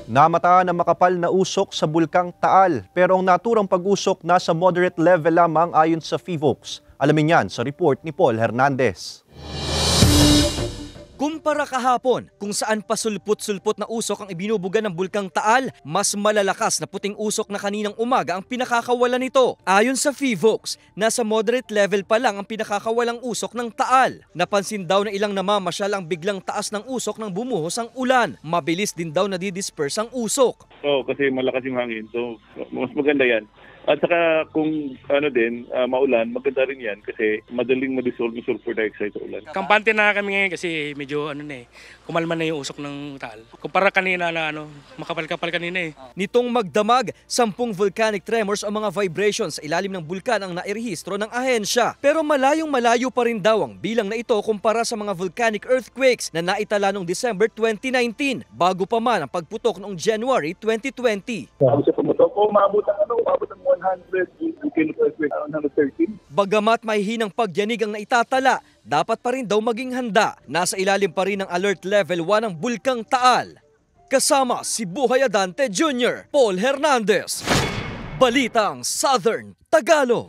Namataan ng makapal na usok sa Bulkang Taal, pero ang naturang pag-usok nasa moderate level lamang ayon sa PHIVOLCS. Alamin yan sa report ni Paul Hernandez. Kumpara kahapon, kung saan pasulpot-sulpot na usok ang ibinubuga ng Bulkang Taal, mas malalakas na puting usok na kaninang umaga ang pinakakawalan nito. Ayon sa PHIVOLCS, nasa moderate level pa lang ang pinakakawalang usok ng Taal. Napansin daw na ilang namamasyal ang biglang taas ng usok nang bumuhos ang ulan. Mabilis din daw nadidisperse ang usok. Kasi malakas yung hangin, so mas maganda yan. At saka kung maulan, maganda rin yan kasi madaling ma-dissolve yung sulfur dioxide sa ulan. Kampante na kami ngayon kasi medyo kumalma na yung usok ng Taal. Kumpara kanina na makapal-kapal kanina . Nitong magdamag, 10 volcanic tremors o mga vibrations sa ilalim ng bulkan ang nairehistro ng ahensya. Pero malayong-malayo pa rin daw ang bilang na ito kumpara sa mga volcanic earthquakes na naitala noong December 2019, bago pa man ang pagputok noong January 2020. Umabot ng 100, around 113. Bagamat may hinang pagyanig ang naitatala, dapat pa rin daw maging handa. Nasa ilalim pa rin ng Alert Level 1 ang Bulkang Taal. Kasama si Buhay Adante Jr., Paul Hernandez. Balitang Southern Tagalog.